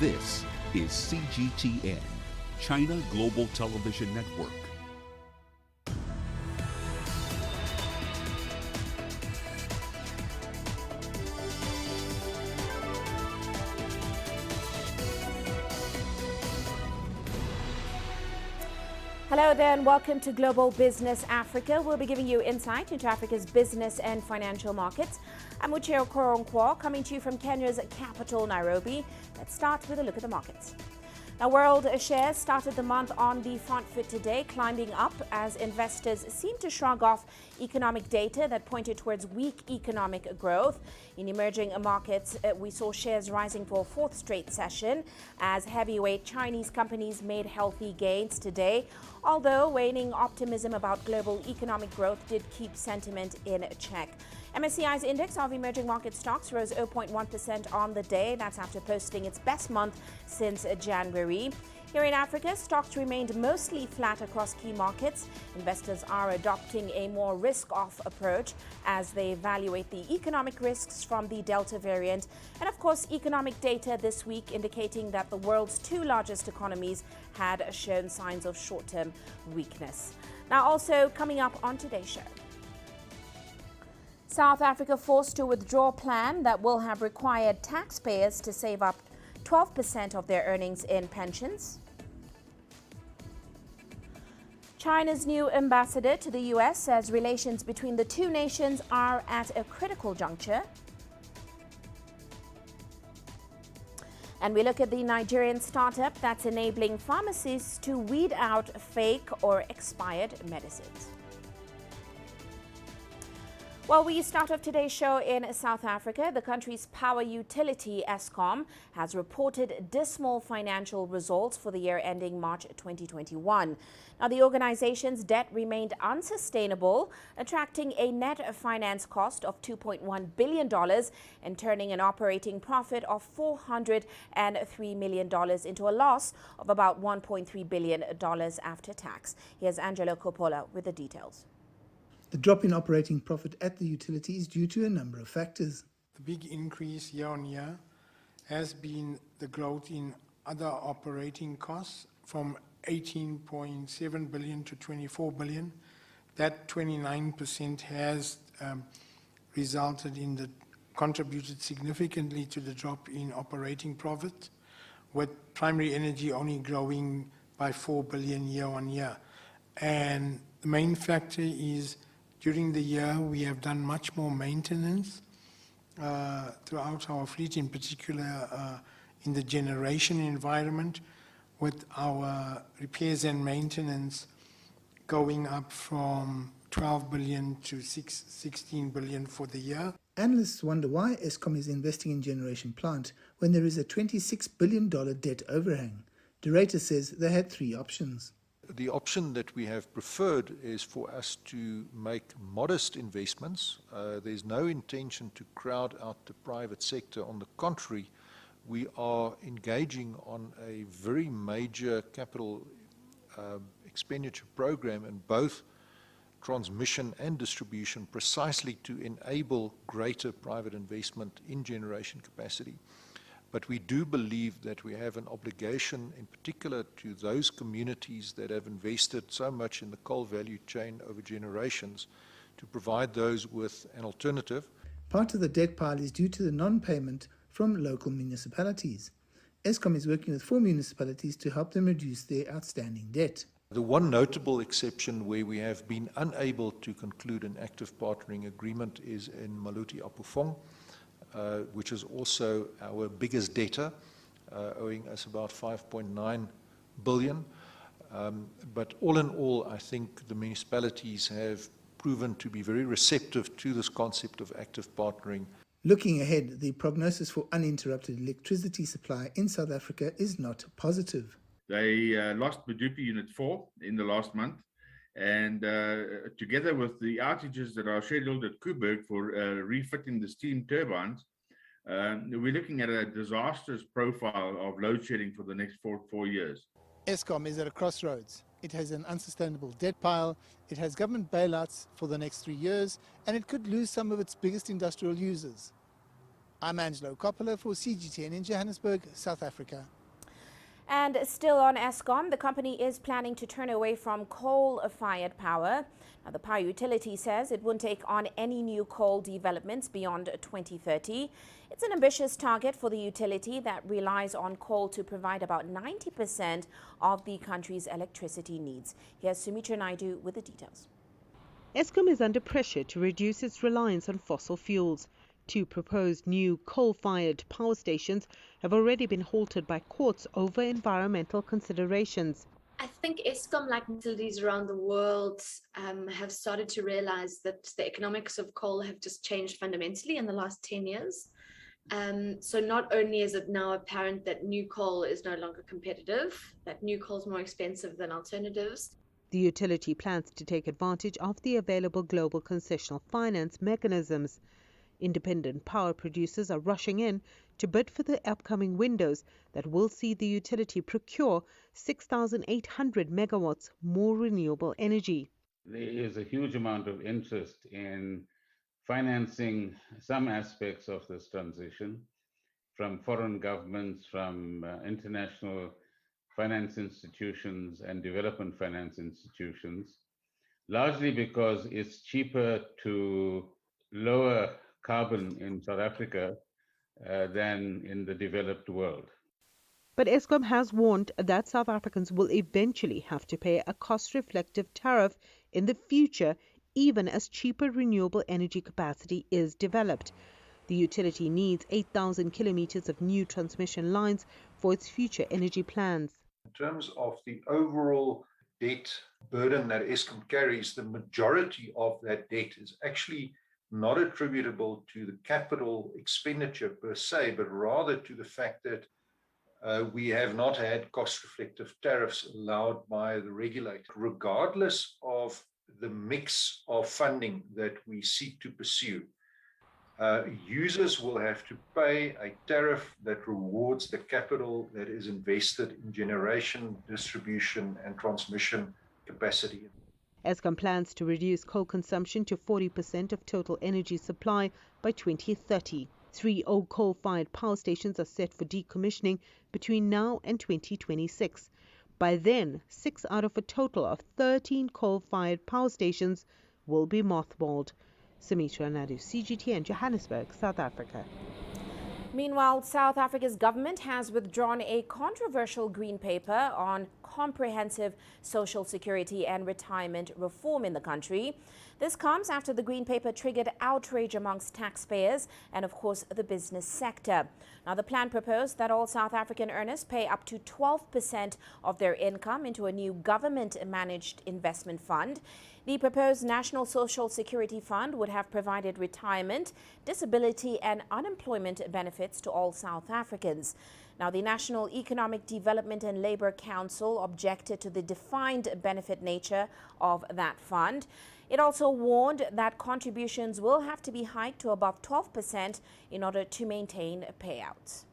This is CGTN, China Global Television Network. Hello there and welcome to Global Business Africa. We'll be giving you insight into Africa's business and financial markets. I'm Uche, okoronkwo, coming to you from Kenya's capital, Nairobi. Let's start with a look at the markets. Now, world shares started the month on the front foot today, climbing up as investors seem to shrug off economic data that pointed towards weak economic growth. In emerging markets, we saw shares rising for a fourth straight session as heavyweight Chinese companies made healthy gains today, although waning optimism about global economic growth did keep sentiment in check. MSCI's index of emerging market stocks rose 0.1% on the day. That's after posting its best month since January. Here in Africa, stocks remained mostly flat across key markets. Investors are adopting a more risk-off approach as they evaluate the economic risks from the Delta variant. And of course, economic data this week indicating that the world's two largest economies had shown signs of short-term weakness. Now, also coming up on today's show. South Africa forced to withdraw a plan that will have required taxpayers to save up 12% of their earnings in pensions. China's new ambassador to the U.S. says relations between the two nations are at a critical juncture. And we look at the Nigerian startup that's enabling pharmacists to weed out fake or expired medicines. Well, we start off today's show in South Africa. The country's power utility, Eskom, has reported dismal financial results for the year ending March 2021. Now, the organization's debt remained unsustainable, attracting a net finance cost of $2.1 billion and turning an operating profit of $403 million into a loss of about $1.3 billion after tax. Here's Angelo Coppola with the details. The drop in operating profit at the utility is due to a number of factors. The big increase year on year has been the growth in other operating costs from 18.7 billion to 24 billion. That 29% has contributed significantly to the drop in operating profit, with primary energy only growing by 4 billion year on year. And the main factor is during the year, we have done much more maintenance throughout our fleet, in particular in the generation environment, with our repairs and maintenance going up from 12 billion to 16 billion for the year. Analysts wonder why Eskom is investing in generation plant when there is a $26 billion debt overhang. Durator says they had three options. The option that we have preferred is for us to make modest investments. There's no intention to crowd out the private sector. On the contrary, we are engaging on a very major capital expenditure program in both transmission and distribution, precisely to enable greater private investment in generation capacity. But we do believe that we have an obligation, in particular to those communities that have invested so much in the coal value chain over generations, to provide those with an alternative. Part of the debt pile is due to the non-payment from local municipalities. Eskom is working with 4 municipalities to help them reduce their outstanding debt. The one notable exception where we have been unable to conclude an active partnering agreement is in Maluti Apufong, which is also our biggest debtor, owing us about 5.9 billion. But all in all, I think the municipalities have proven to be very receptive to this concept of active partnering. Looking ahead, the prognosis for uninterrupted electricity supply in South Africa is not positive. They lost Medupi Unit 4 in the last month, and together with the outages that are scheduled at Kuburg for refitting the steam turbines, we're looking at a disastrous profile of load shedding for the next four years. Eskom is at a crossroads. It has an unsustainable debt pile, it has government bailouts for the next 3 years, and it could lose some of its biggest industrial users. I'm Angelo Coppola for CGTN in Johannesburg, South Africa. And still on Eskom, the company is planning to turn away from coal-fired power. Now, the power utility says it won't take on any new coal developments beyond 2030. It's an ambitious target for the utility that relies on coal to provide about 90% of the country's electricity needs. Here's Sumitra Naidu with the details. Eskom is under pressure to reduce its reliance on fossil fuels. 2 proposed new coal-fired power stations have already been halted by courts over environmental considerations. I think Eskom, like utilities around the world, have started to realize that the economics of coal have just changed fundamentally in the last 10 years. So not only is it now apparent that new coal is no longer competitive, that new coal is more expensive than alternatives. The utility plans to take advantage of the available global concessional finance mechanisms. Independent power producers are rushing in to bid for the upcoming windows that will see the utility procure 6,800 megawatts more renewable energy. There is a huge amount of interest in financing some aspects of this transition from foreign governments, from international finance institutions and development finance institutions, largely because it's cheaper to lower carbon in South Africa than in the developed world. But Eskom has warned that South Africans will eventually have to pay a cost-reflective tariff in the future, even as cheaper renewable energy capacity is developed. The utility needs 8,000 kilometers of new transmission lines for its future energy plans. In terms of the overall debt burden that Eskom carries, the majority of that debt is actually not attributable to the capital expenditure per se, but rather to the fact that we have not had cost-reflective tariffs allowed by the regulator. Regardless of the mix of funding that we seek to pursue, users will have to pay a tariff that rewards the capital that is invested in generation, distribution, and transmission capacity. Eskom plans to reduce coal consumption to 40% of total energy supply by 2030. 3 old coal-fired power stations are set for decommissioning between now and 2026. By then, 6 out of a total of 13 coal-fired power stations will be mothballed. Sumitra Naidu, CGTN, Johannesburg, South Africa. Meanwhile, South Africa's government has withdrawn a controversial green paper on comprehensive social security and retirement reform in the country. This comes after the green paper triggered outrage amongst taxpayers and, of course, the business sector. Now, the plan proposed that all South African earners pay up to 12% of their income into a new government-managed investment fund. The proposed National Social Security Fund would have provided retirement, disability and unemployment benefits to all South Africans. Now, the National Economic Development and Labour Council objected to the defined benefit nature of that fund. It also warned that contributions will have to be hiked to above 12% in order to maintain payouts.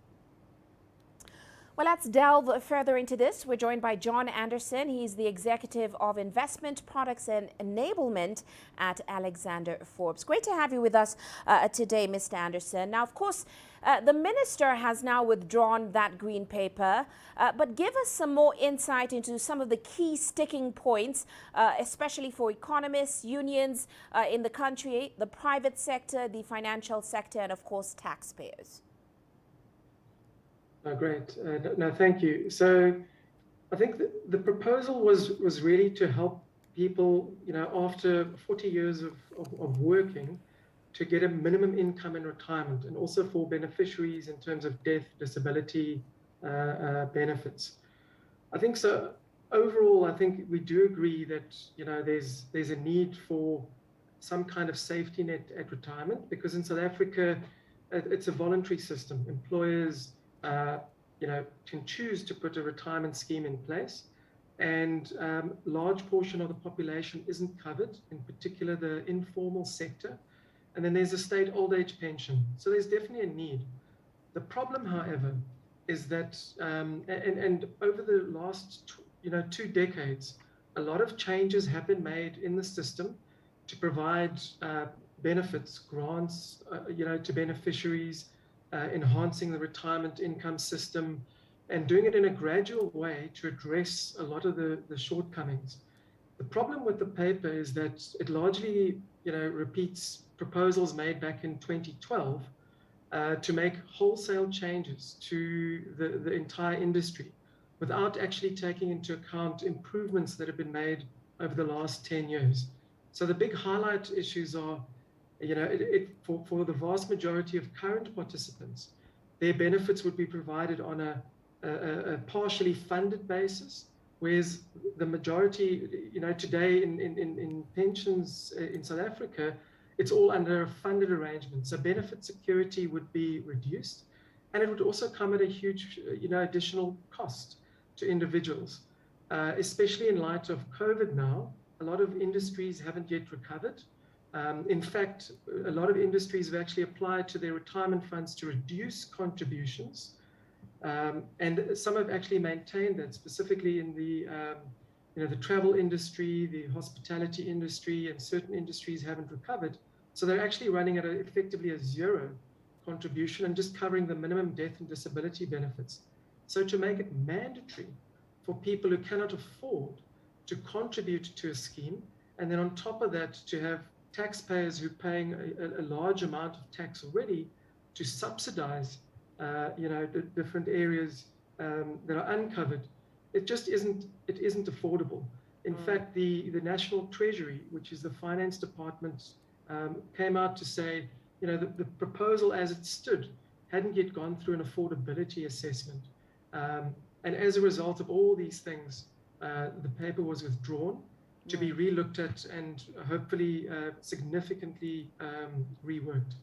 Well, let's delve further into this. We're joined by John Anderson. He's the Executive of Investment Products and Enablement at Alexander Forbes. Great to have you with us today, Mr. Anderson. Now, of course, the minister has now withdrawn that green paper, but give us some more insight into some of the key sticking points, especially for economists, unions in the country, the private sector, the financial sector, and of course, taxpayers. Great. No, thank you. So I think the proposal was really to help people, after 40 years of working, to get a minimum income in retirement, and also for beneficiaries in terms of death, disability benefits. I think so. Overall, I think we do agree that there's a need for some kind of safety net at retirement, because in South Africa it's a voluntary system. Employers can choose to put a retirement scheme in place, and large portion of the population isn't covered, in particular the informal sector. And then there's a state old age pension. So there's definitely a need. The problem, however, is that, and over the last 2 decades, a lot of changes have been made in the system to provide benefits, grants, to beneficiaries, enhancing the retirement income system, and doing it in a gradual way to address a lot of the shortcomings. The problem with the paper is that it largely, repeats proposals made back in 2012 to make wholesale changes to the entire industry without actually taking into account improvements that have been made over the last 10 years. So the big highlight issues are, for the vast majority of current participants, their benefits would be provided on a partially funded basis, whereas the majority, today in pensions in South Africa, it's all under a funded arrangement. So benefit security would be reduced, and it would also come at a huge, additional cost to individuals, especially in light of COVID now. A lot of industries haven't yet recovered. In fact, a lot of industries have actually applied to their retirement funds to reduce contributions. And some have actually maintained that, specifically in the travel industry, the hospitality industry, and certain industries haven't recovered. So they're actually running at effectively a zero contribution and just covering the minimum death and disability benefits. So to make it mandatory for people who cannot afford to contribute to a scheme, and then on top of that, to have taxpayers who are paying a large amount of tax already to subsidize the different areas that are uncovered, it just isn't affordable. In fact, the National Treasury, which is the finance department, came out to say, the proposal as it stood hadn't yet gone through an affordability assessment. And as a result of all these things, the paper was withdrawn to be relooked at and hopefully significantly reworked.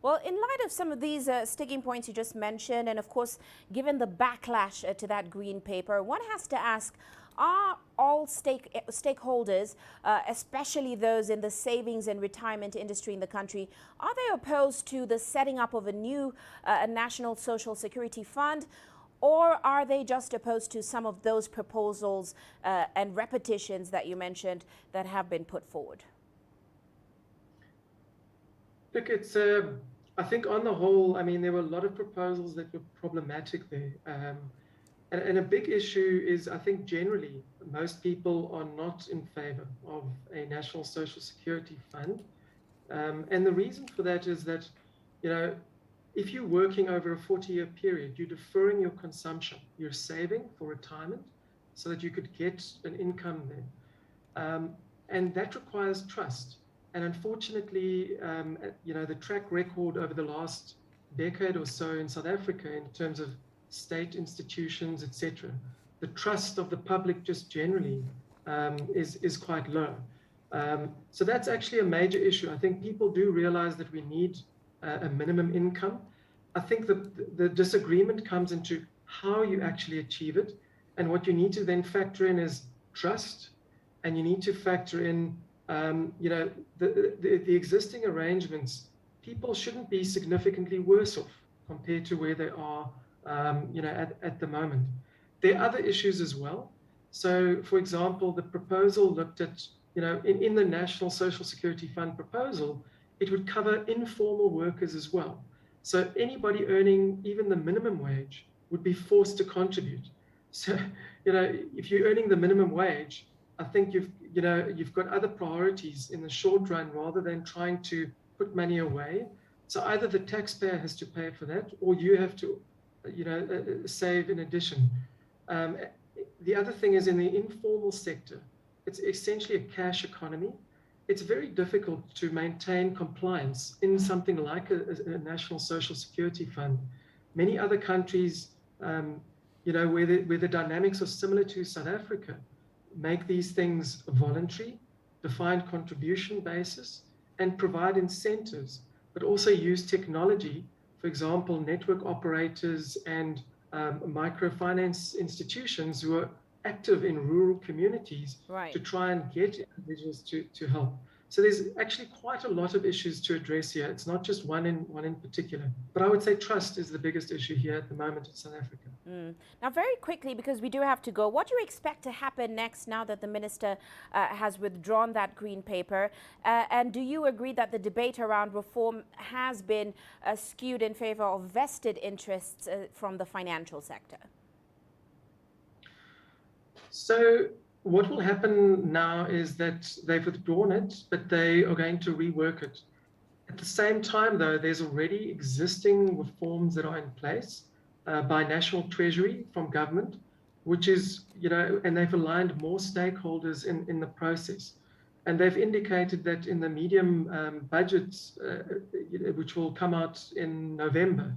Well, in light of some of these sticking points you just mentioned, and of course, given the backlash to that green paper, one has to ask, are all stakeholders, especially those in the savings and retirement industry in the country, are they opposed to the setting up of a new national social security fund? Or are they just opposed to some of those proposals and repetitions that you mentioned that have been put forward? Look, it's, I think on the whole, there were a lot of proposals that were problematic there. And a big issue is, I think generally, most people are not in favor of a national social security fund. And the reason for that is that, if you're working over a 40-year period, you're deferring your consumption, you're saving for retirement so that you could get an income there. And that requires trust. And unfortunately, the track record over the last decade or so in South Africa in terms of state institutions, etc., the trust of the public just generally is quite low. So that's actually a major issue. I think people do realize that we need a minimum income. I think the disagreement comes into how you actually achieve it, and what you need to then factor in is trust, and you need to factor in the existing arrangements. People shouldn't be significantly worse off compared to where they are at the moment. There are other issues as well. So, for example, the proposal looked at, in the National Social Security Fund proposal, it would cover informal workers as well. So anybody earning even the minimum wage would be forced to contribute. So, if you're earning the minimum wage, I think you've got other priorities in the short run rather than trying to put money away. So either the taxpayer has to pay for that, or you have to, save in addition. The other thing is in the informal sector, it's essentially a cash economy. It's very difficult to maintain compliance in something like a national social security fund. Many other countries, where the dynamics are similar to South Africa, make these things voluntary, defined contribution basis, and provide incentives, but also use technology, for example, network operators and microfinance institutions who are active in rural communities to try and get individuals to help. So there's actually quite a lot of issues to address here. It's not just one in particular. But I would say trust is the biggest issue here at the moment in South Africa. Now, very quickly, because we do have to go, what do you expect to happen next now that the minister has withdrawn that green paper? And do you agree that the debate around reform has been skewed in favor of vested interests from the financial sector? So what will happen now is that they've withdrawn it, but they are going to rework it. At the same time, though, there's already existing reforms that are in place by National Treasury from government, which is, and they've aligned more stakeholders in the process. And they've indicated that in the medium budgets, which will come out in November,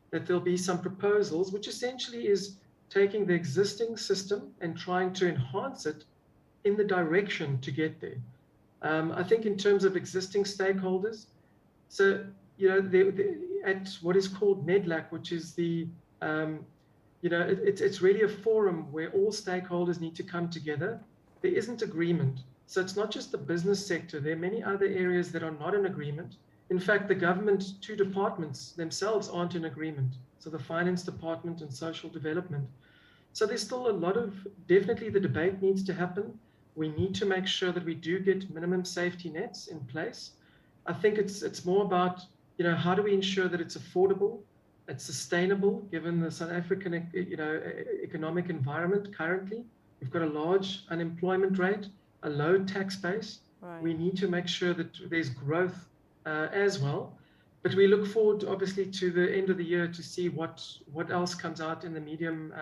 that there'll be some proposals, which essentially is taking the existing system and trying to enhance it in the direction to get there. I think in terms of existing stakeholders, so, at what is called NEDLAC, which is the, it's really a forum where all stakeholders need to come together. There isn't agreement. So it's not just the business sector. There are many other areas that are not in agreement. In fact, the government, two departments themselves aren't in agreement. So the finance department and social development. So there's still a lot of, definitely the debate needs to happen. We need to make sure that we do get minimum safety nets in place. I think it's more about, how do we ensure that it's affordable, it's sustainable, given the South African, economic environment currently. We've got a large unemployment rate, a low tax base. We need to make sure that there's growth as well. But we look forward, obviously, to the end of the year to see what else comes out in the medium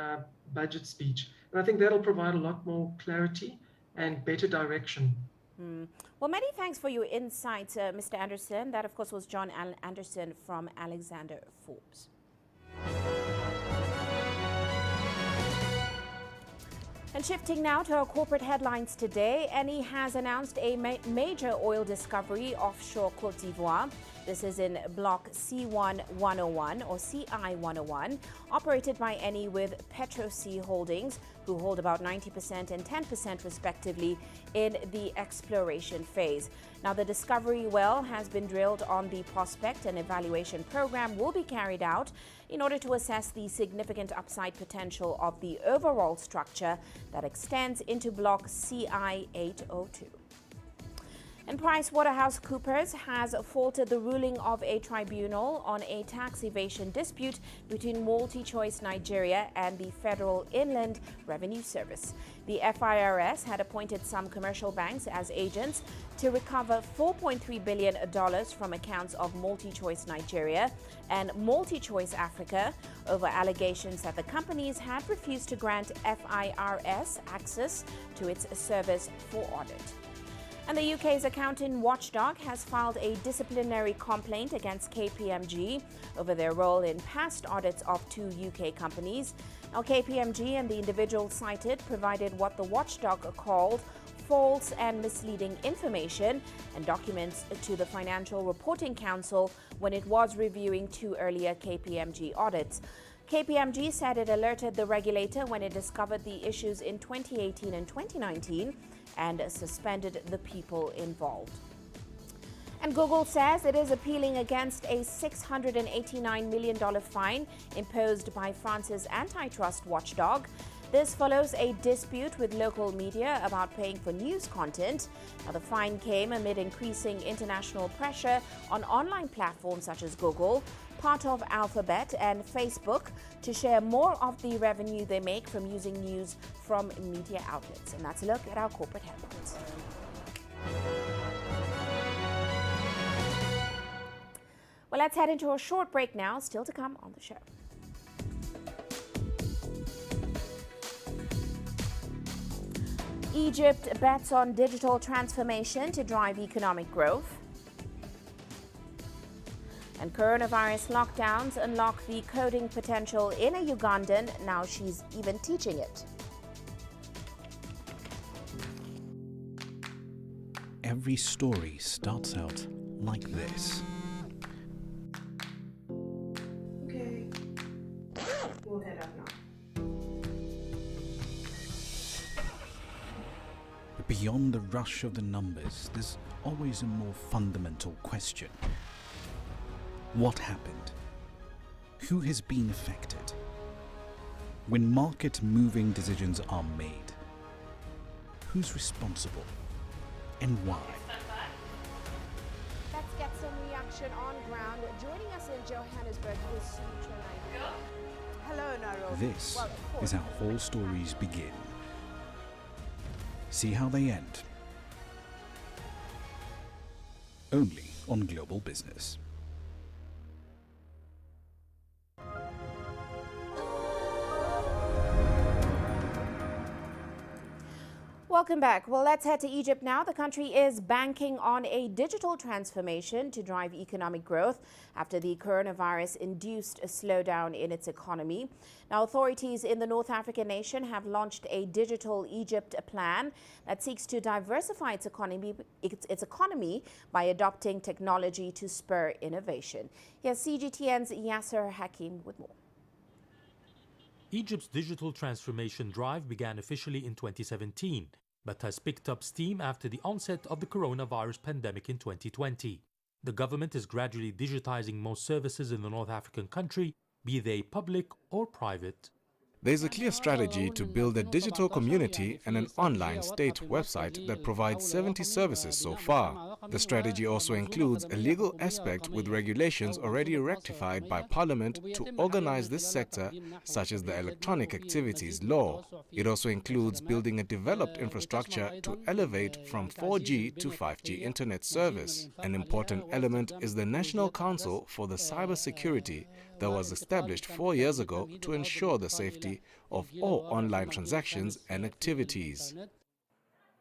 budget speech. And I think that'll provide a lot more clarity and better direction. Well, many thanks for your insights, Mr. Anderson. That, of course, was John Anderson from Alexander Forbes. And shifting now to our corporate headlines today, Eni has announced a major oil discovery offshore Côte d'Ivoire. This is in Block C1-101 or CI-101, operated by Eni with PetroC Holdings, who hold about 90% and 10% respectively in the exploration phase. Now, the discovery well has been drilled on the prospect. An evaluation program will be carried out in order to assess the significant upside potential of the overall structure that extends into Block CI-802. And PricewaterhouseCoopers has faulted the ruling of a tribunal on a tax evasion dispute between MultiChoice Nigeria and the Federal Inland Revenue Service. The FIRS had appointed some commercial banks as agents to recover $4.3 billion from accounts of MultiChoice Nigeria and MultiChoice Africa over allegations that the companies had refused to grant FIRS access to its service for audit. And the UK's accounting watchdog has filed a disciplinary complaint against KPMG over their role in past audits of two UK companies. Now, KPMG and the individuals cited provided what the watchdog called false and misleading information and documents to the Financial Reporting Council when it was reviewing two earlier KPMG audits. KPMG said it alerted the regulator when it discovered the issues in 2018 and 2019 and suspended the people involved. And Google says it is appealing against a $689 million fine imposed by France's antitrust watchdog. This follows a dispute with local media about paying for news content. Now, the fine came amid increasing international pressure on online platforms such as Google, part of Alphabet and Facebook, to share more of the revenue they make from using news from media outlets. And that's a look at our corporate headlines. Well, let's head into a short break now, still to come on the show. Egypt bets on digital transformation to drive economic growth. And coronavirus lockdowns unlock the coding potential in a Ugandan. Now she's even teaching it. Every story starts out like this. Okay. We'll head up now. But beyond the rush of the numbers, there's always a more fundamental question. What happened? Who has been affected? When market-moving decisions are made, who's responsible and why? Let's get some reaction on ground. Joining us in Johannesburg is Uche. Hello, Nairobi. This is how all stories begin. See how they end. Only on Global Business. Welcome back. Well, let's head to Egypt now. The country is banking on a digital transformation to drive economic growth after the coronavirus-induced a slowdown in its economy. Now, authorities in the North African nation have launched a Digital Egypt plan that seeks to diversify its economy by adopting technology to spur innovation. Here's CGTN's Yasser Hakim with more. Egypt's digital transformation drive began officially in 2017, but has picked up steam after the onset of the coronavirus pandemic in 2020. The government is gradually digitizing most services in the North African country, be they public or private. There's a clear strategy to build a digital community and an online state website that provides 70 services so far. The strategy also includes a legal aspect with regulations already rectified by Parliament to organize this sector, such as the Electronic Activities Law. It also includes building a developed infrastructure to elevate from 4G to 5G internet service. An important element is the National Council for the Cybersecurity that was established 4 years ago to ensure the safety of all online transactions and activities.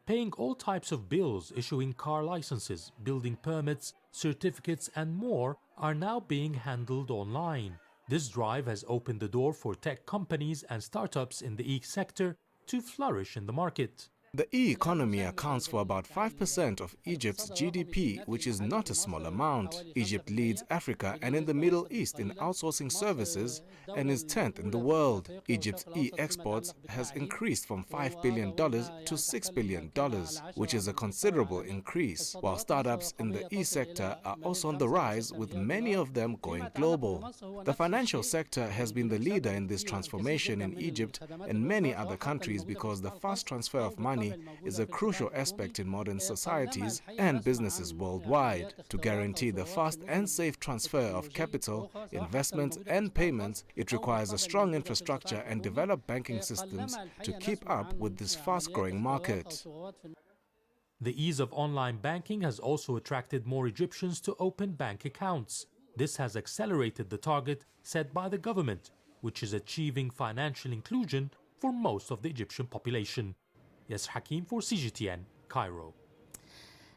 Paying all types of bills, issuing car licenses, building permits, certificates and more are now being handled online. This drive has opened the door for tech companies and startups in the e-sector to flourish in the market. The e-economy accounts for about 5% of Egypt's GDP, which is not a small amount. Egypt leads Africa and in the Middle East in outsourcing services and is 10th in the world. Egypt's e-exports has increased from $5 billion to $6 billion, which is a considerable increase, while startups in the e-sector are also on the rise, with many of them going global. The financial sector has been the leader in this transformation in Egypt and many other countries because the fast transfer of money is a crucial aspect in modern societies and businesses worldwide. To guarantee the fast and safe transfer of capital, investments and payments, it requires a strong infrastructure and developed banking systems to keep up with this fast-growing market. The ease of online banking has also attracted more Egyptians to open bank accounts. This has accelerated the target set by the government, which is achieving financial inclusion for most of the Egyptian population. Yes, Hakim for CGTN, Cairo.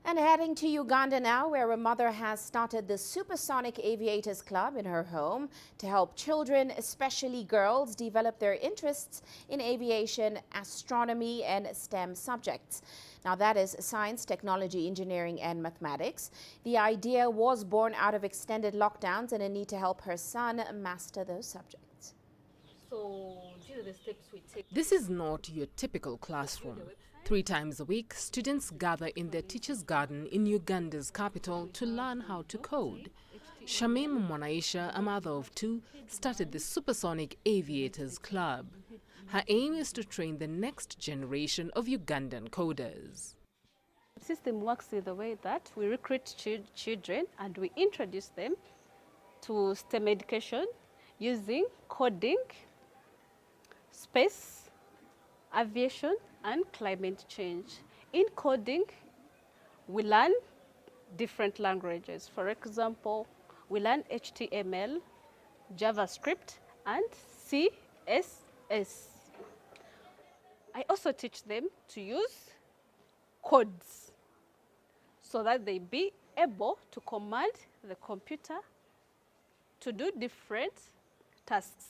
And heading to Uganda now, where a mother has started the Supersonic Aviators Club in her home to help children, especially girls, develop their interests in aviation, astronomy and STEM subjects. Now that is science, technology, engineering and mathematics. The idea was born out of extended lockdowns and a need to help her son master those subjects. So, these are the steps we take. This is not your typical classroom. 3 times a week, students gather in their teacher's garden in Uganda's capital to learn how to code. Shamim Mwanaisha, a mother of 2, started the Supersonic Aviators Club. Her aim is to train the next generation of Ugandan coders. The system works in the way that we recruit children and we introduce them to STEM education using coding, space, aviation, and climate change. In coding, we learn different languages. For example, we learn HTML, JavaScript, and CSS. I also teach them to use codes so that they be able to command the computer to do different tasks.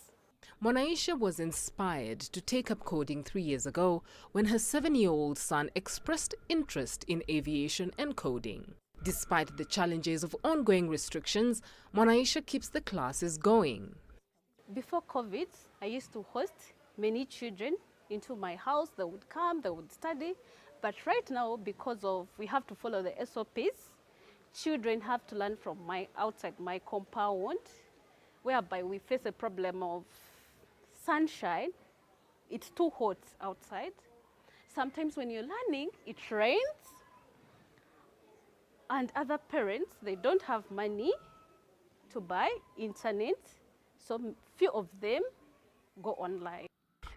Mwanaisha was inspired to take up coding 3 years ago when her 7-year-old son expressed interest in aviation and coding. Despite the challenges of ongoing restrictions, Mwanaisha keeps the classes going. Before COVID, I used to host many children into my house. They would come, they would study. But right now, because of we have to follow the SOPs, children have to learn from outside my compound, whereby we face a problem of sunshine. It's too hot outside. Sometimes when you're learning, it rains. And other parents, they don't have money to buy internet. So few of them go online.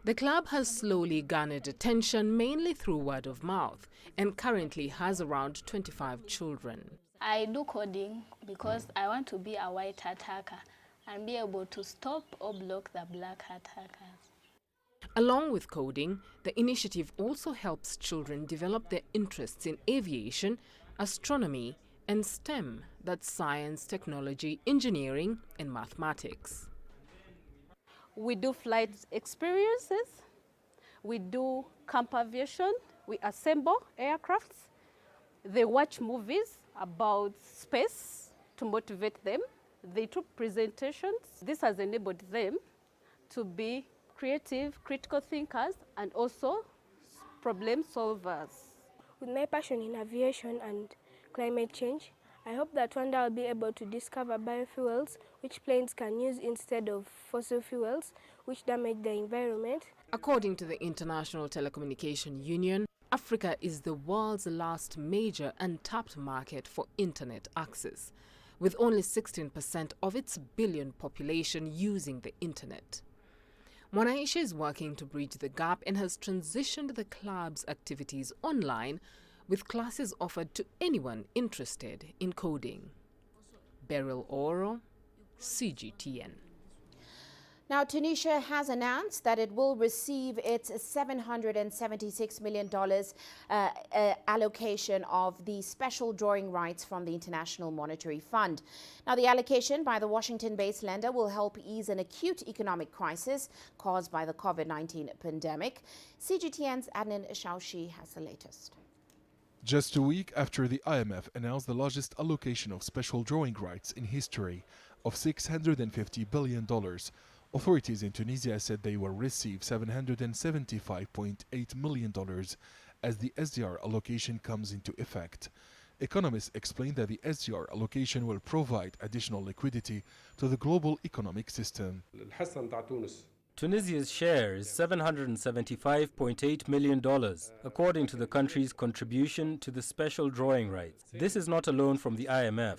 The club has slowly garnered attention mainly through word of mouth and currently has around 25 children. I do coding because I want to be a white hat hacker and be able to stop or block the black hat hackers. Along with coding, the initiative also helps children develop their interests in aviation, astronomy, and STEM, that's science, technology, engineering, and mathematics. We do flight experiences, we do camp aviation, we assemble aircrafts, they watch movies about space to motivate them, they do presentations. This has enabled them to be creative, critical thinkers, and also problem solvers. With my passion in aviation and climate change, I hope that one day I'll be able to discover biofuels which planes can use instead of fossil fuels which damage the environment. According to the International Telecommunication Union, Africa is the world's last major untapped market for internet access, with only 16% of its billion population using the internet. Mwanaisha is working to bridge the gap and has transitioned the club's activities online, with classes offered to anyone interested in coding. Beryl Oro, CGTN. Now, Tunisia has announced that it will receive its $776 million allocation of the special drawing rights from the International Monetary Fund. Now, the allocation by the Washington-based lender will help ease an acute economic crisis caused by the COVID-19 pandemic. CGTN's Adnan Shaushi has the latest. Just a week after the IMF announced the largest allocation of special drawing rights in history of $650 billion, authorities in Tunisia said they will receive $775.8 million as the SDR allocation comes into effect. Economists explain that the SDR allocation will provide additional liquidity to the global economic system. Tunisia's share is $775.8 million, according to the country's contribution to the special drawing rights. This is not a loan from the IMF.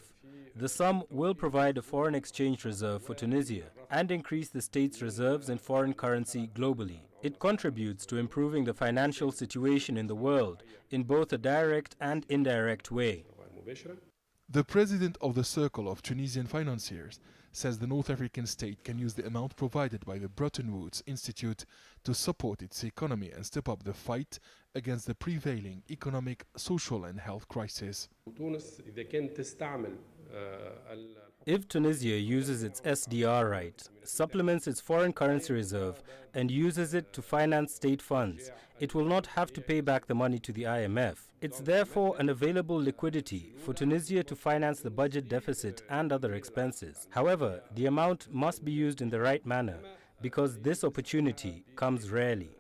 The sum will provide a foreign exchange reserve for Tunisia and increase the state's reserves in foreign currency globally. It contributes to improving the financial situation in the world in both a direct and indirect way. The president of the Circle of Tunisian Financiers says the North African state can use the amount provided by the Bretton Woods Institute to support its economy and step up the fight against the prevailing economic, social and health crisis. If Tunisia uses its SDR right, supplements its foreign currency reserve and uses it to finance state funds, it will not have to pay back the money to the IMF. It's therefore an available liquidity for Tunisia to finance the budget deficit and other expenses. However, the amount must be used in the right manner because this opportunity comes rarely.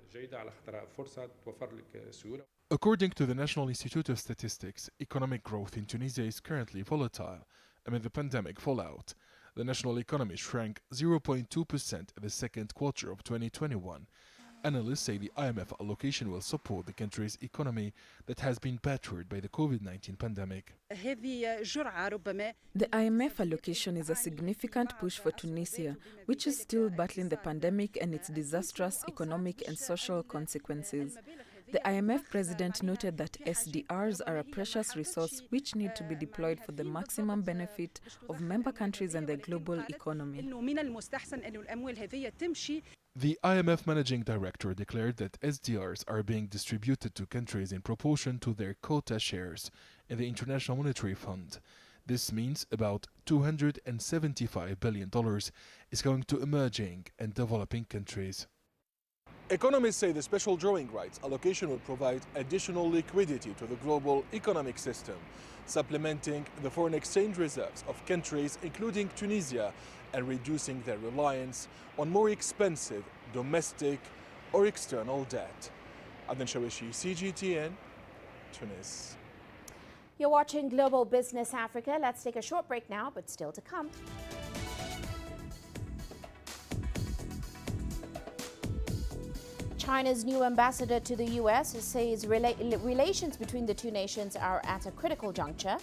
According to the National Institute of Statistics, economic growth in Tunisia is currently volatile amid the pandemic fallout. The national economy shrank 0.2% in the second quarter of 2021. Analysts say the IMF allocation will support the country's economy that has been battered by the COVID-19 pandemic. The IMF allocation is a significant push for Tunisia, which is still battling the pandemic and its disastrous economic and social consequences. The IMF president noted that SDRs are a precious resource which need to be deployed for the maximum benefit of member countries and the global economy. The IMF managing director declared that SDRs are being distributed to countries in proportion to their quota shares in the International Monetary Fund. This means about $275 billion is going to emerging and developing countries. Economists say the special drawing rights allocation will provide additional liquidity to the global economic system, supplementing the foreign exchange reserves of countries including Tunisia and reducing their reliance on more expensive domestic or external debt. Adnan Shawishi, CGTN, Tunis. You're watching Global Business Africa. Let's take a short break now, but still to come. China's new ambassador to the U.S. says relations between the two nations are at a critical juncture.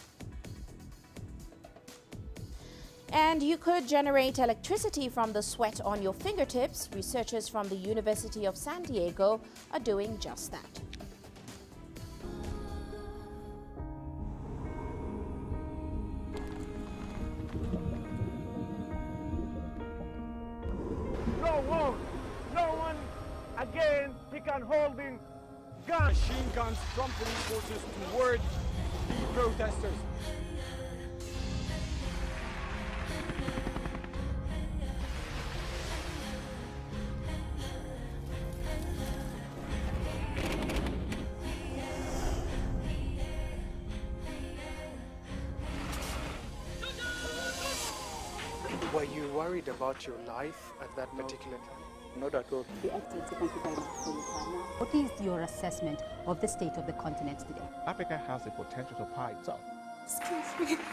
And you could generate electricity from the sweat on your fingertips. Researchers from the University of San Diego are doing just that. No one again, he can hold in guns. Machine guns from police forces toward the protesters. Were you worried about your life at that particular time? Not at all. The actors, thank you very much for your time now. What is your assessment of the state of the continent today? Africa has the potential to power itself. Excuse me.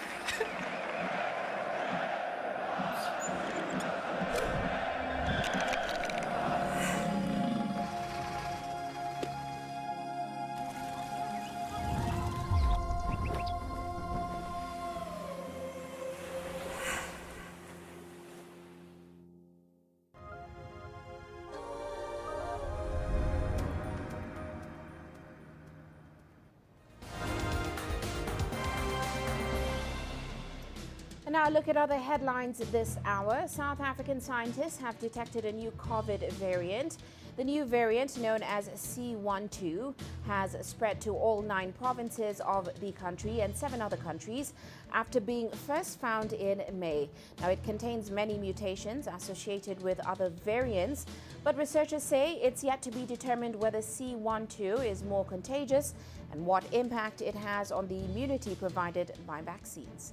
Now look at other headlines this hour. South African scientists have detected a new COVID variant. The new variant, known as C12, has spread to all 9 provinces of the country and 7 other countries after being first found in May. Now it contains many mutations associated with other variants, but researchers say it's yet to be determined whether C12 is more contagious and what impact it has on the immunity provided by vaccines.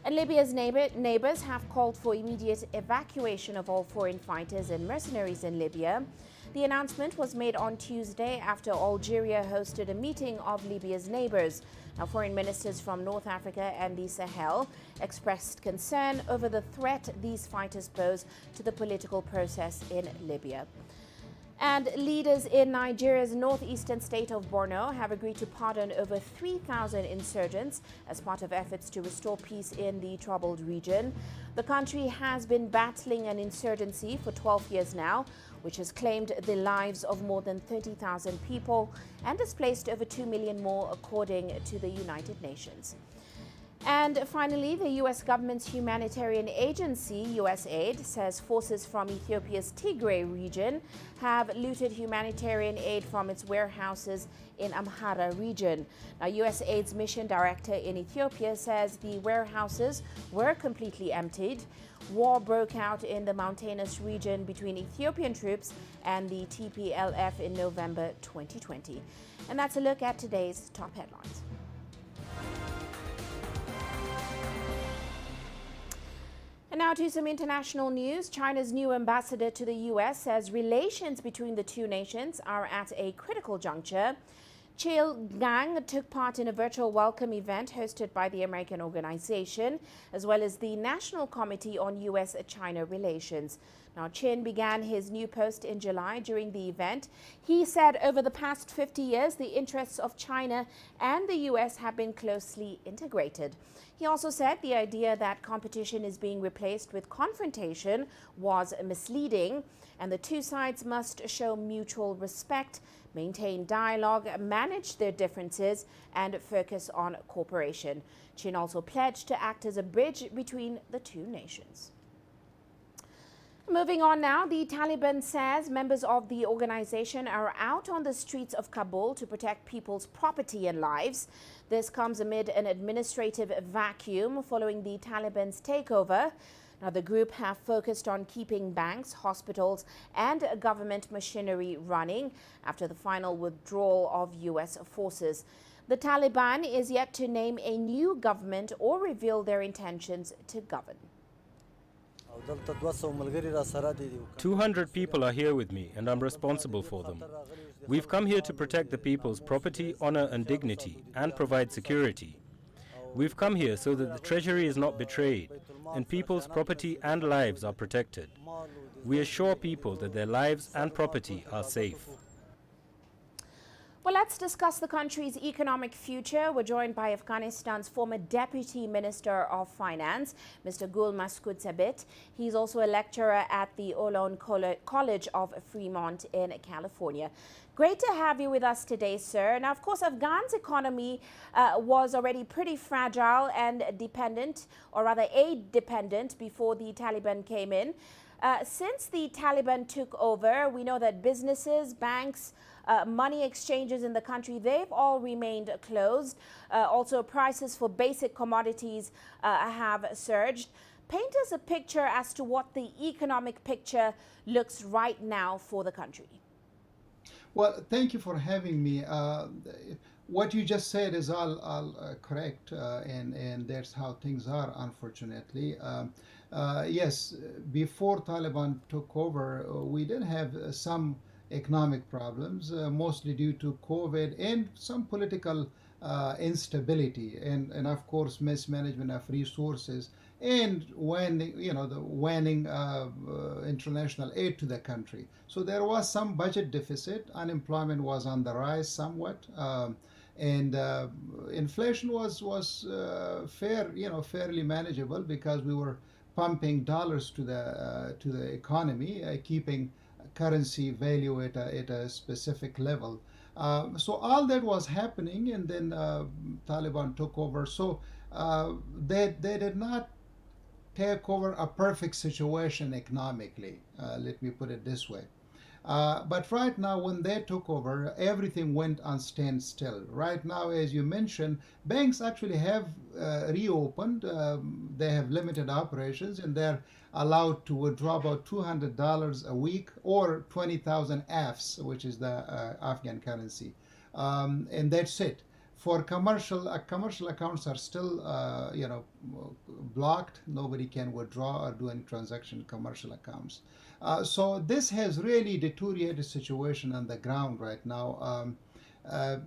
And Libya's neighbors have called for immediate evacuation of all foreign fighters and mercenaries in Libya. The announcement was made on Tuesday after Algeria hosted a meeting of Libya's neighbors. Now, foreign ministers from North Africa and the Sahel expressed concern over the threat these fighters pose to the political process in Libya. And leaders in Nigeria's northeastern state of Borno have agreed to pardon over 3,000 insurgents as part of efforts to restore peace in the troubled region. The country has been battling an insurgency for 12 years now, which has claimed the lives of more than 30,000 people and displaced over 2 million more, according to the United Nations. And finally, the U.S. government's humanitarian agency, USAID, says forces from Ethiopia's Tigray region have looted humanitarian aid from its warehouses in Amhara region. Now, USAID's mission director in Ethiopia says the warehouses were completely emptied. War broke out in the mountainous region between Ethiopian troops and the TPLF in November 2020. And that's a look at today's top headlines. And now to some international news. China's new ambassador to the U.S. says relations between the two nations are at a critical juncture. Chil Gang took part in a virtual welcome event hosted by the American organization, as well as the National Committee on U.S.-China Relations. Now, Chin began his new post in July during the event. He said over the past 50 years, the interests of China and the U.S. have been closely integrated. He also said the idea that competition is being replaced with confrontation was misleading, and the two sides must show mutual respect, maintain dialogue, manage their differences, and focus on cooperation. Chin also pledged to act as a bridge between the two nations. Moving on now, the Taliban says members of the organization are out on the streets of Kabul to protect people's property and lives. This comes amid an administrative vacuum following the Taliban's takeover. Now, the group have focused on keeping banks, hospitals and government machinery running after the final withdrawal of U.S. forces. The Taliban is yet to name a new government or reveal their intentions to govern. 200 people are here with me, and I'm responsible for them. We've come here to protect the people's property, honor and dignity, and provide security. We've come here so that the treasury is not betrayed, and people's property and lives are protected. We assure people that their lives and property are safe. Well, let's discuss the country's economic future. We're joined by Afghanistan's former Deputy Minister of Finance, Mr. Gul Maskut Sabit. He's also a lecturer at the Olon College of Fremont in California. Great to have you with us today, sir. Now, of course, Afghan's economy was already pretty fragile and dependent, or rather aid-dependent, before the Taliban came in. Since the Taliban took over, we know that businesses, banks, money exchanges in the country, they've all remained closed. Also, prices for basic commodities have surged. Paint us a picture as to what the economic picture looks right now for the country. Well, thank you for having me. What you just said is all correct, and that's how things are, unfortunately. Yes, before Taliban took over, we did have some economic problems, mostly due to COVID and some political instability, and of course mismanagement of resources, and waning international aid to the country. So there was some budget deficit. Unemployment was on the rise somewhat, and inflation was fairly manageable because we were pumping dollars to the economy, keeping currency value at a specific level. So all that was happening, and then Taliban took over. So they did not take over a perfect situation economically, let me put it this way. But right now, when they took over, everything went on standstill. Right now, as you mentioned, banks actually have reopened. They have limited operations, and they're allowed to withdraw about $200 a week, or 20,000 AFs, which is the Afghan currency. And that's it. For commercial accounts are still, blocked. Nobody can withdraw or do any transaction in commercial accounts. So this has really deteriorated the situation on the ground right now.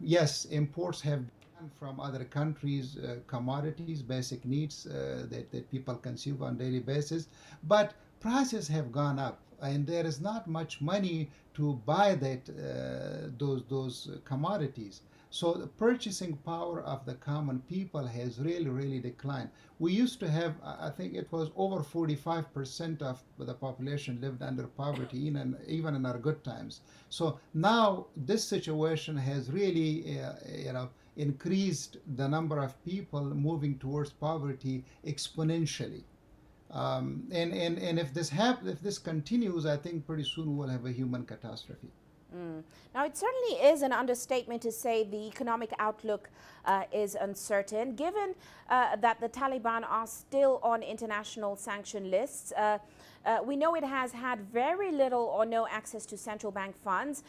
Yes, imports have gone from other countries, commodities, basic needs that people consume on a daily basis, but prices have gone up, and there is not much money to buy those commodities. So the purchasing power of the common people has really declined. We used to have, I think it was over 45% of the population lived under poverty, even in our good times. So now this situation has really, increased the number of people moving towards poverty exponentially. And if this continues, I think pretty soon we'll have a human catastrophe. Now, it certainly is an understatement to say the economic outlook is uncertain, given that the Taliban are still on international sanction lists. We know it has had very little or no access to central bank funds,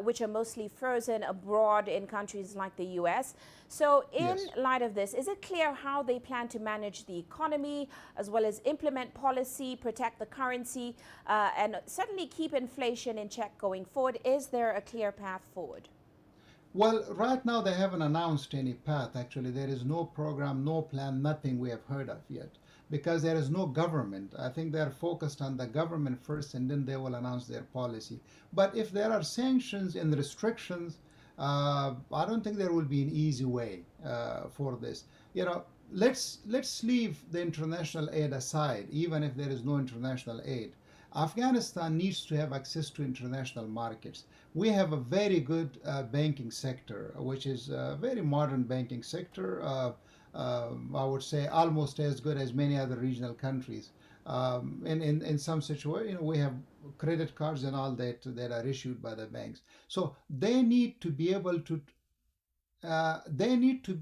which are mostly frozen abroad in countries like the US. So in light of this, is it clear how they plan to manage the economy, as well as implement policy, protect the currency, and certainly keep inflation in check going forward? Is there a clear path forward? Well, right now they haven't announced any path. Actually, there is no program, no plan, nothing we have heard of yet, because there is no government. I think they're focused on the government first, and then they will announce their policy. But if there are sanctions and restrictions, I don't think there will be an easy way for this. Let's leave the international aid aside, even if there is no international aid. Afghanistan needs to have access to international markets. We have a very good banking sector, which is a very modern banking sector. I would say almost as good as many other regional countries. In some situations, we have credit cards and all that are issued by the banks. So they need to be able to. They need to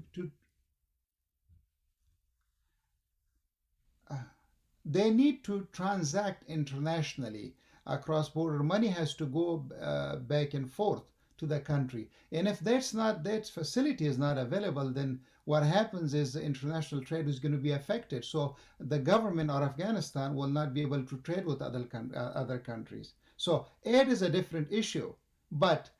they need to transact internationally across border. Money has to go back and forth to the country, and if that facility is not available, then what happens is the international trade is going to be affected. So the government of Afghanistan will not be able to trade with other countries. So aid is a different issue, but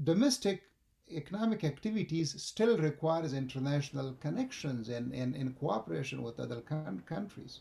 domestic economic activities still requires international connections and in cooperation with other countries.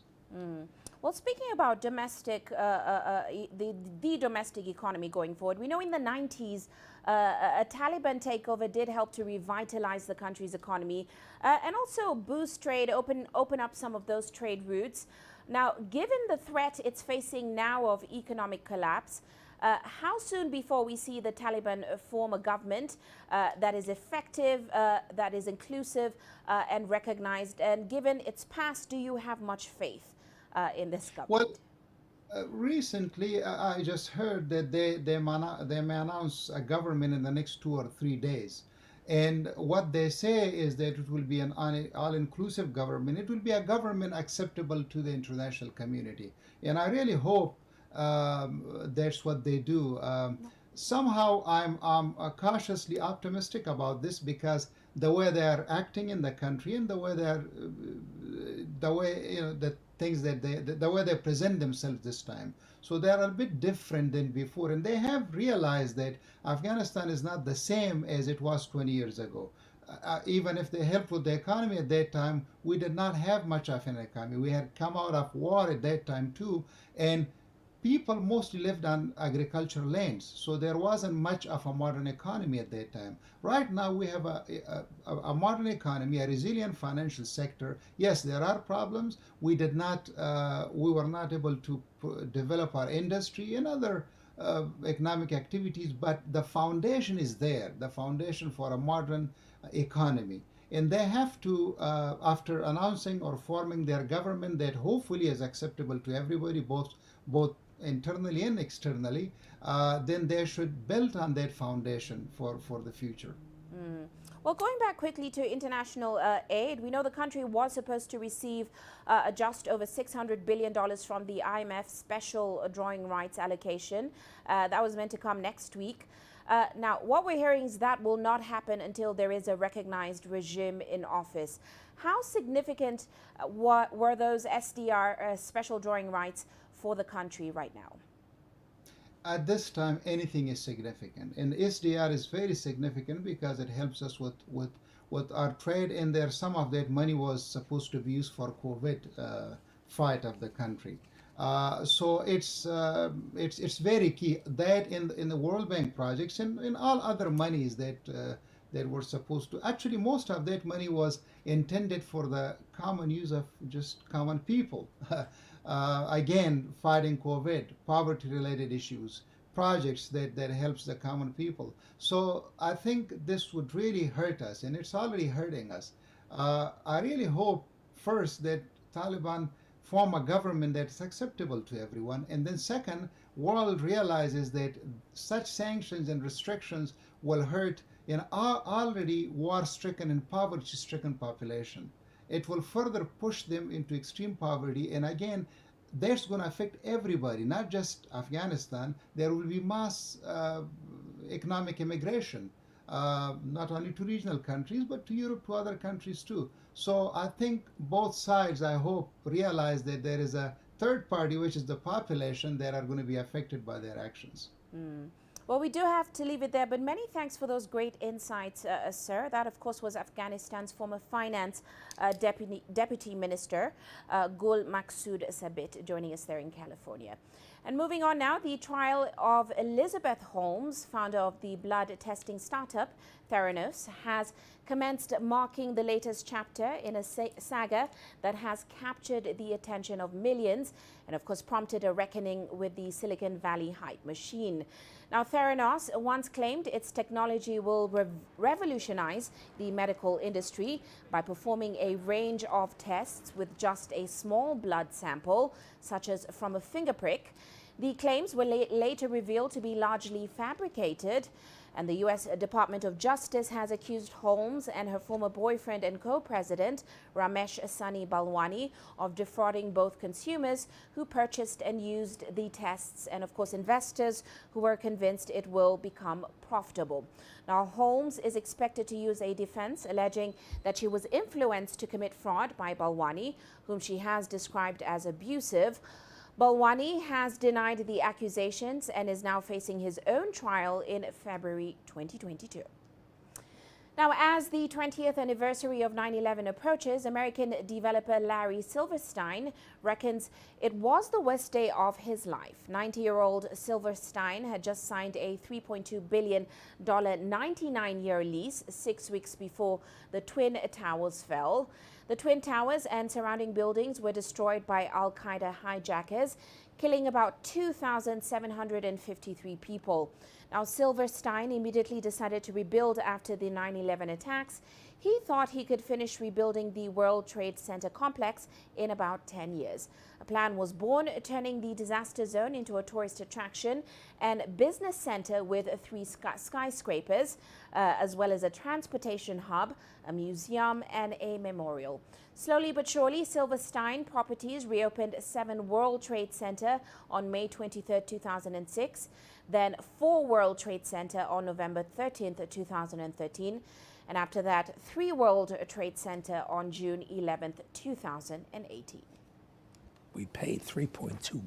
Well, speaking about domestic, the domestic economy going forward, we know in the 90s a Taliban takeover did help to revitalize the country's economy and also boost trade, open up some of those trade routes. Now, given the threat it's facing now of economic collapse, how soon before we see the Taliban form a government that is effective, that is inclusive and recognized? And given its past, do you have much faith in this government? Well, recently I just heard that they may announce a government in the next 2 or 3 days. And what they say is that it will be an all-inclusive government. It will be a government acceptable to the international community. And I really hope that's what they do. Somehow I'm cautiously optimistic about this because the way they are acting in the country and the way the things that the way they present themselves this time. So they are a bit different than before, and they have realized that Afghanistan is not the same as it was 20 years ago. Even if they helped with the economy at that time, we did not have much of an economy. We had come out of war at that time too, and people mostly lived on agricultural lands, so there wasn't much of a modern economy at that time. Right now we have a modern economy, a resilient financial sector. Yes, there are problems. We were not able to develop our industry and other economic activities, but the foundation is there, the foundation for a modern economy. And they have to, after announcing or forming their government that hopefully is acceptable to everybody, both internally and externally, then they should build on that foundation for the future. Well, going back quickly to international aid, we know the country was supposed to receive just over $600 billion from the IMF special drawing rights allocation. That was meant to come next week. Now, what we're hearing is that will not happen until there is a recognized regime in office. How significant were those SDR special drawing rights for the country right now? At this time, anything is significant, and SDR is very significant because it helps us with our trade, and there some of that money was supposed to be used for COVID fight of the country. So it's very key that in the World Bank projects and in all other monies that were supposed to, actually most of that money was intended for the common use of just common people. Again, fighting COVID, poverty-related issues, projects that helps the common people. So I think this would really hurt us, and it's already hurting us. I really hope first that Taliban form a government that's acceptable to everyone, and then second, world realizes that such sanctions and restrictions will hurt an already war-stricken and poverty-stricken population. It will further push them into extreme poverty, and again, that's going to affect everybody, not just Afghanistan. There will be mass economic immigration, not only to regional countries, but to Europe, to other countries too. So I think both sides, I hope, realize that there is a third party, which is the population, that are going to be affected by their actions. Well, we do have to leave it there, but many thanks for those great insights, sir. That, of course, was Afghanistan's former finance deputy minister, Gul Maksud Sabit, joining us there in California. And moving on now, the trial of Elizabeth Holmes, founder of the blood testing startup Theranos, has commenced, marking the latest chapter in a saga that has captured the attention of millions and, of course, prompted a reckoning with the Silicon Valley hype machine. Now, Theranos once claimed its technology will revolutionize the medical industry by performing a range of tests with just a small blood sample, such as from a finger prick. The claims were later revealed to be largely fabricated, and the U.S. Department of Justice has accused Holmes and her former boyfriend and co-president, Ramesh Sani Balwani, of defrauding both consumers who purchased and used the tests and, of course, investors who were convinced it will become profitable. Now, Holmes is expected to use a defense alleging that she was influenced to commit fraud by Balwani, whom she has described as abusive. Balwani has denied the accusations and is now facing his own trial in February 2022. Now, as the 20th anniversary of 9/11 approaches, American developer Larry Silverstein reckons it was the worst day of his life. 90-year-old Silverstein had just signed a $3.2 billion 99-year lease 6 weeks before the Twin Towers fell. The Twin Towers and surrounding buildings were destroyed by al-Qaeda hijackers, killing about 2,753 people. Now, Silverstein immediately decided to rebuild after the 9/11 attacks. He thought he could finish rebuilding the World Trade Center complex in about 10 years. A plan was born, turning the disaster zone into a tourist attraction and business center with 3 skyscrapers, as well as a transportation hub, a museum, and a memorial. Slowly but surely, Silverstein Properties reopened 7 World Trade Center on May 23, 2006, then 4 World Trade Center on November 13, 2013, and after that, 3 World Trade Center on June 11, 2018. We paid $3.2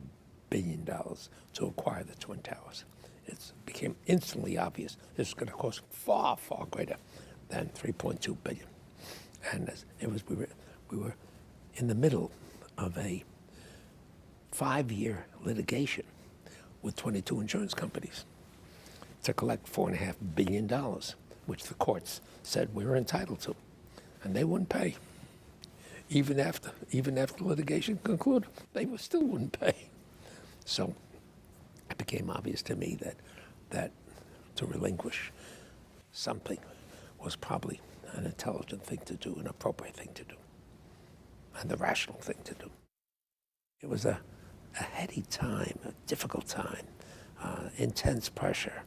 billion to acquire the Twin Towers. It became instantly obvious this was going to cost far, far greater than $3.2 billion. And we were in the middle of a 5-year litigation with 22 insurance companies to collect $4.5 billion, which the courts said we were entitled to, and they wouldn't pay. Even after litigation concluded, they still wouldn't pay. So it became obvious to me that to relinquish something was probably an intelligent thing to do, an appropriate thing to do, and the rational thing to do. It was a heady time, a difficult time, intense pressure,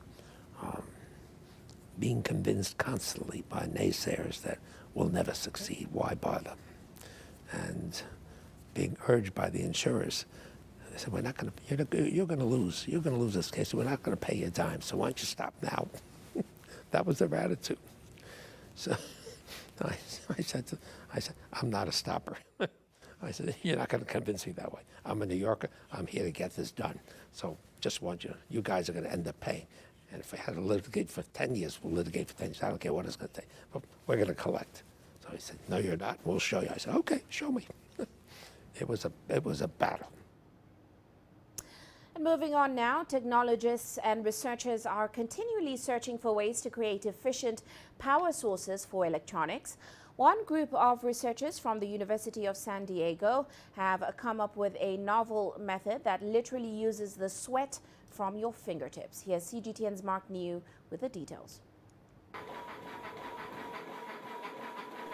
being convinced constantly by naysayers that we'll never succeed, why bother? And being urged by the insurers, they said, you're going to lose this case, we're not going to pay you a dime, so why don't you stop now? That was their attitude. So I said, I'm not a stopper. I said, you're not going to convince me that way. I'm a New Yorker, I'm here to get this done. So just want you guys are going to end up paying. And if we had to litigate for 10 years, we'll litigate for 10 years. I don't care what it's going to take, but we're going to collect. So he said, no, you're not. We'll show you. I said, okay, show me. It was a battle. And moving on now, technologists and researchers are continually searching for ways to create efficient power sources for electronics. One group of researchers from the University of San Diego have come up with a novel method that literally uses the sweat from your fingertips. Here's CGTN's Mark New with the details.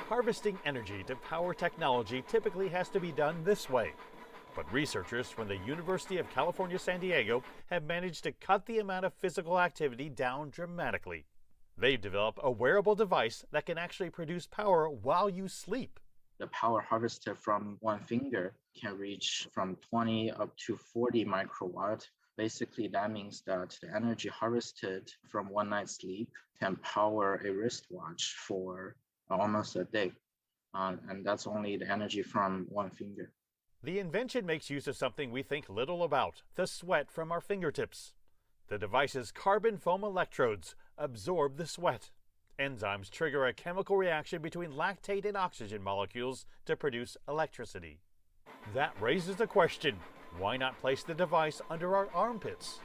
Harvesting energy to power technology typically has to be done this way. But researchers from the University of California, San Diego have managed to cut the amount of physical activity down dramatically. They've developed a wearable device that can actually produce power while you sleep. The power harvested from one finger can reach from 20 up to 40 microwatt. Basically, that means that the energy harvested from one night's sleep can power a wristwatch for almost a day. And that's only the energy from one finger. The invention makes use of something we think little about, the sweat from our fingertips. The device's carbon foam electrodes absorb the sweat. Enzymes trigger a chemical reaction between lactate and oxygen molecules to produce electricity. That raises the question, Why not place the device under our armpits?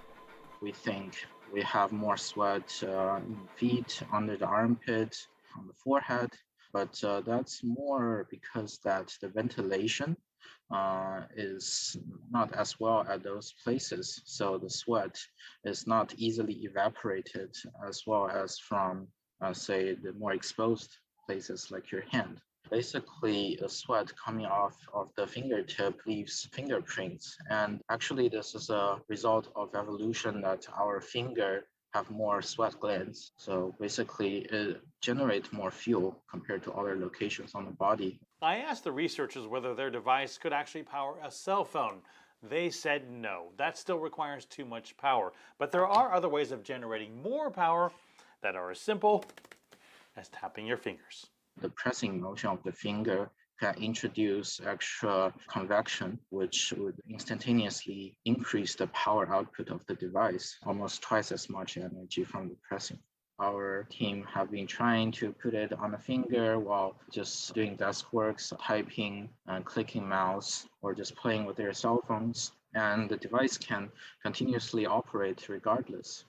We think we have more sweat in the feet, under the armpit, on the forehead, but that's more because that the ventilation is not as well at those places. So the sweat is not easily evaporated as well as from, say, the more exposed places like your hand. Basically, the sweat coming off of the fingertip leaves fingerprints. And actually, this is a result of evolution that our finger have more sweat glands. So basically, it generates more fuel compared to other locations on the body. I asked the researchers whether their device could actually power a cell phone. They said no, that still requires too much power. But there are other ways of generating more power that are as simple as tapping your fingers. The pressing motion of the finger can introduce extra convection, which would instantaneously increase the power output of the device, almost twice as much energy from the pressing. Our team have been trying to put it on the finger while just doing desk works, typing and clicking mouse, or just playing with their cell phones, and the device can continuously operate regardless.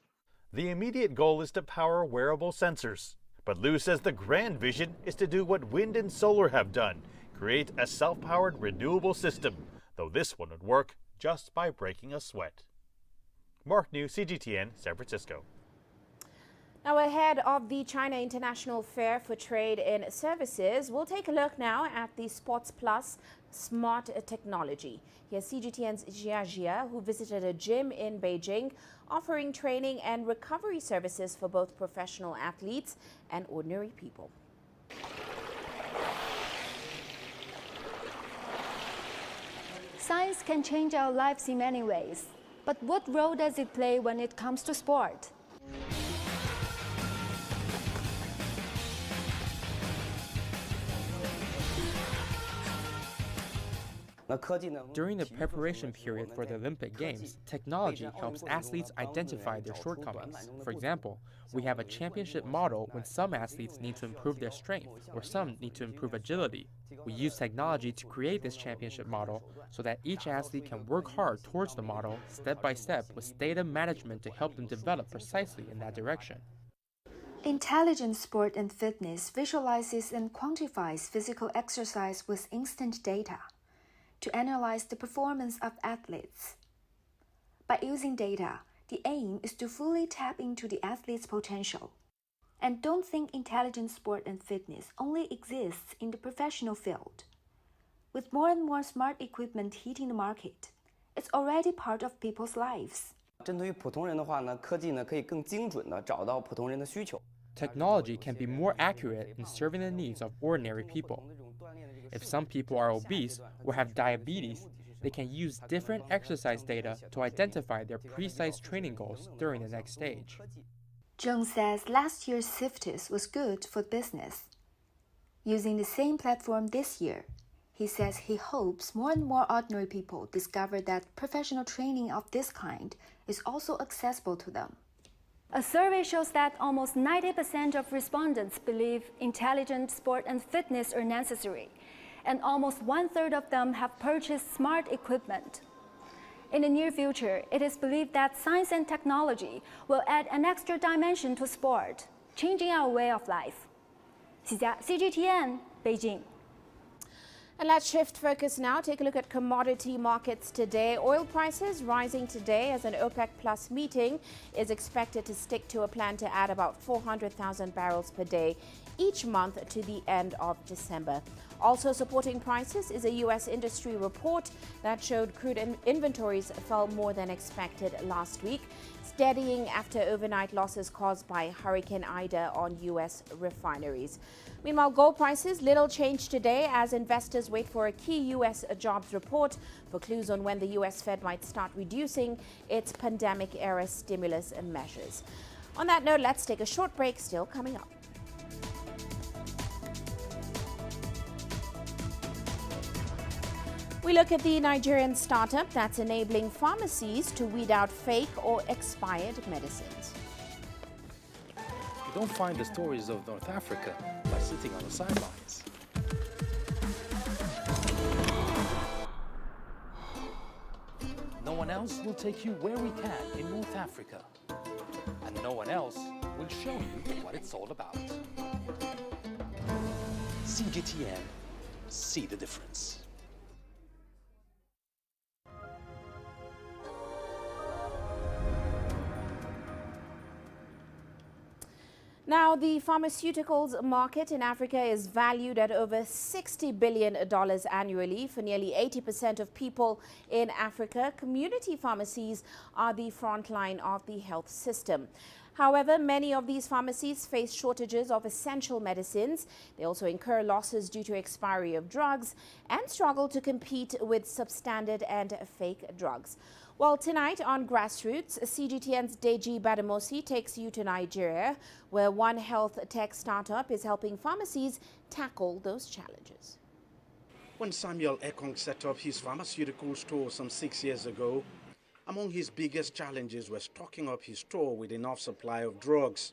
The immediate goal is to power wearable sensors. But Liu says the grand vision is to do what wind and solar have done, create a self-powered renewable system, though this one would work just by breaking a sweat. Mark New, CGTN, San Francisco. Now, ahead of the China International Fair for Trade in Services, we'll take a look now at the Sports Plus smart technology. Here's CGTN's Jia Jia, who visited a gym in Beijing, offering training and recovery services for both professional athletes and ordinary people. Science can change our lives in many ways, but what role does it play when it comes to sport? During the preparation period for the Olympic Games, technology helps athletes identify their shortcomings. For example, we have a championship model when some athletes need to improve their strength or some need to improve agility. We use technology to create this championship model so that each athlete can work hard towards the model step by step with data management to help them develop precisely in that direction. Intelligent sport and fitness visualizes and quantifies physical exercise with instant data to analyze the performance of athletes. By using data, the aim is to fully tap into the athlete's potential. And don't think intelligent sport and fitness only exists in the professional field. With more and more smart equipment hitting the market, it's already part of people's lives. Technology can be more accurate in serving the needs of ordinary people. If some people are obese or have diabetes, they can use different exercise data to identify their precise training goals during the next stage. Zheng says last year's CIFTIS was good for business. Using the same platform this year, he says he hopes more and more ordinary people discover that professional training of this kind is also accessible to them. A survey shows that almost 90% of respondents believe intelligent sport and fitness are necessary, and almost 1/3 of them have purchased smart equipment. In the near future, it is believed that science and technology will add an extra dimension to sport, changing our way of life. CGTN, Beijing. And let's shift focus now. Take a look at commodity markets today. Oil prices rising today as an OPEC Plus meeting is expected to stick to a plan to add about 400,000 barrels per day each month to the end of December. Also supporting prices is a U.S. industry report that showed crude inventories fell more than expected last week, steadying after overnight losses caused by Hurricane Ida on U.S. refineries. Meanwhile, gold prices little changed today as investors wait for a key U.S. jobs report for clues on when the U.S. Fed might start reducing its pandemic-era stimulus measures. On that note, let's take a short break, still coming up. We look at the Nigerian startup that's enabling pharmacies to weed out fake or expired medicines. You don't find the stories of North Africa by sitting on the sidelines. one else will take you where we can in North Africa. And no one else will show you what it's all about. CGTN, see the difference. Now, the pharmaceuticals market in Africa is valued at over $60 billion annually. For nearly 80% of people in Africa, community pharmacies are the front line of the health system. However, many of these pharmacies face shortages of essential medicines. They also incur losses due to expiry of drugs and struggle to compete with substandard and fake drugs. Well, tonight on Grassroots, CGTN's Deji Bademosi takes you to Nigeria, where one health tech startup is helping pharmacies tackle those challenges. When Samuel Ekong set up his pharmaceutical store some 6 years ago, among his biggest challenges was stocking up his store with enough supply of drugs.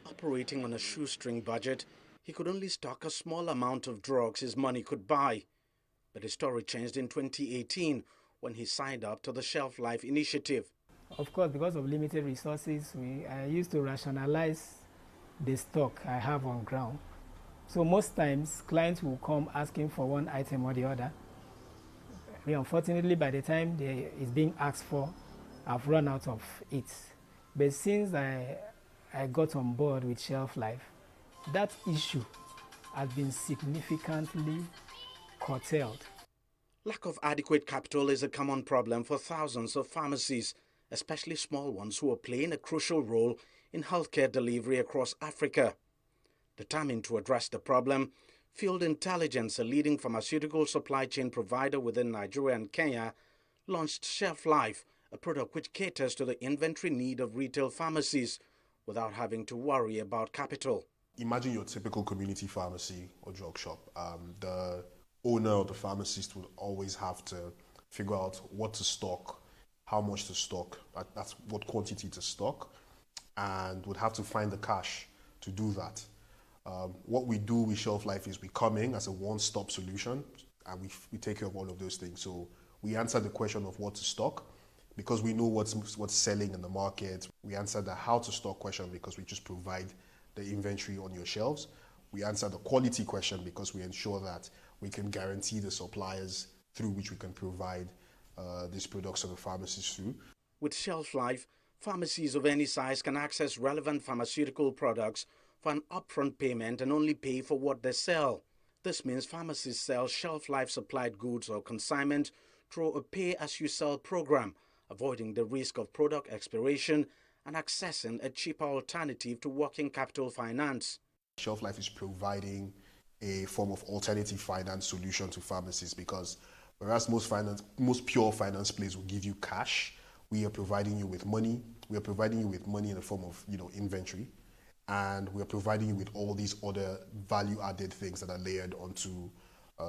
Operating on a shoestring budget, he could only stock a small amount of drugs his money could buy. But his story changed in 2018 when he signed up to the Shelf Life initiative. Of course, because of limited resources, I used to rationalize the stock I have on ground. So most times, clients will come asking for one item or the other. Unfortunately, by the time it's being asked for, I've run out of it. But since I got on board with Shelf Life, that issue has been significantly curtailed. Lack of adequate capital is a common problem for thousands of pharmacies, especially small ones who are playing a crucial role in healthcare delivery across Africa. Determined to address the problem, Field Intelligence, a leading pharmaceutical supply chain provider within Nigeria and Kenya, launched Shelf Life, a product which caters to the inventory need of retail pharmacies without having to worry about capital. Imagine your typical community pharmacy or drug shop. The owner or the pharmacist will always have to figure out what to stock, how much to stock, that's what quantity to stock, and would have to find the cash to do that. What we do with Shelf Life is we come in as a one-stop solution, and we take care of all of those things. So we answer the question of what to stock because we know what's selling in the market. We answer the how to stock question because we just provide the inventory on your shelves. We answer the quality question because we ensure that we can guarantee the suppliers through which we can provide these products to the pharmacies through. With Shelf Life, pharmacies of any size can access relevant pharmaceutical products for an upfront payment and only pay for what they sell. This means pharmacies sell Shelf Life supplied goods or consignment through a pay-as-you-sell program, avoiding the risk of product expiration and accessing a cheaper alternative to working capital finance. Shelf Life is providing a form of alternative finance solution to pharmacies because whereas most pure finance plays will give you cash, we are providing you with money. We are providing you with money in the form of inventory, and we are providing you with all these other value-added things that are layered onto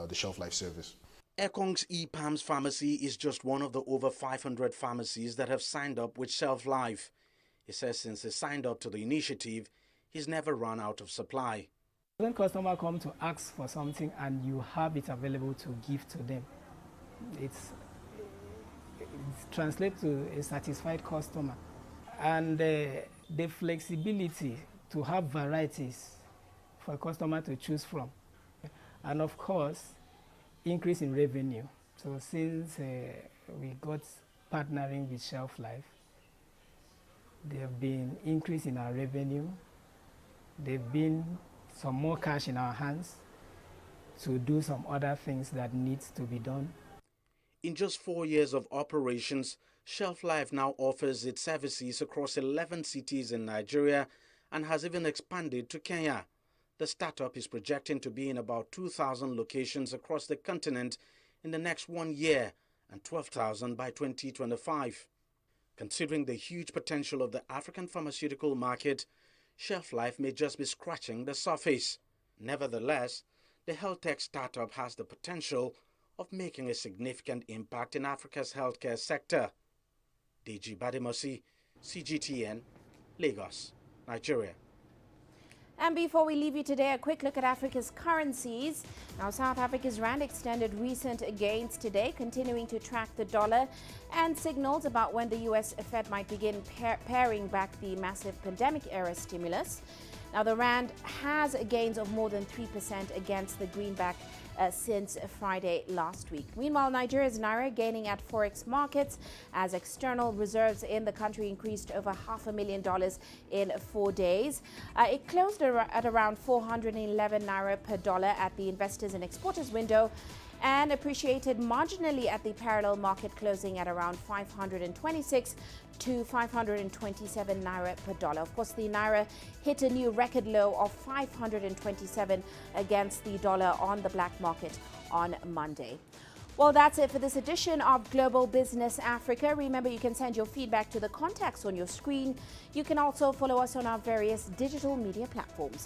the Shelf Life service. Ekong's ePalms pharmacy is just one of the over 500 pharmacies that have signed up with Shelf Life. He says since he signed up to the initiative, he's never run out of supply. When customers come to ask for something and you have it available to give to them, it translates to a satisfied customer. And the flexibility to have varieties for a customer to choose from. And of course, increase in revenue. So since we got partnering with Shelf Life, there have been increase in our revenue. There have been some more cash in our hands to do some other things that needs to be done. In just 4 years of operations, Shelf Life now offers its services across 11 cities in Nigeria and has even expanded to Kenya. The startup is projecting to be in about 2,000 locations across the continent in the next 1 year and 12,000 by 2025. Considering the huge potential of the African pharmaceutical market, Shelf Life may just be scratching the surface. Nevertheless, the health tech startup has the potential of making a significant impact in Africa's healthcare sector. Deji Bademosi, CGTN, Lagos, Nigeria. And before we leave you today, a quick look at Africa's currencies. Now, South Africa's rand extended recent gains today, continuing to track the dollar, and signals about when the US Fed might begin paring back the massive pandemic-era stimulus. Now, the rand has gains of more than 3% against the greenback since Friday last week. Meanwhile, Nigeria's naira gaining at forex markets as external reserves in the country increased over $500,000 in 4 days. It closed at around 411 naira per dollar at the investors and exporters window, and appreciated marginally at the parallel market, closing at around 526 to 527 naira per dollar. Of course, the naira hit a new record low of 527 against the dollar on the black market on Monday. Well, that's it for this edition of Global Business Africa. Remember, you can send your feedback to the contacts on your screen. You can also follow us on our various digital media platforms.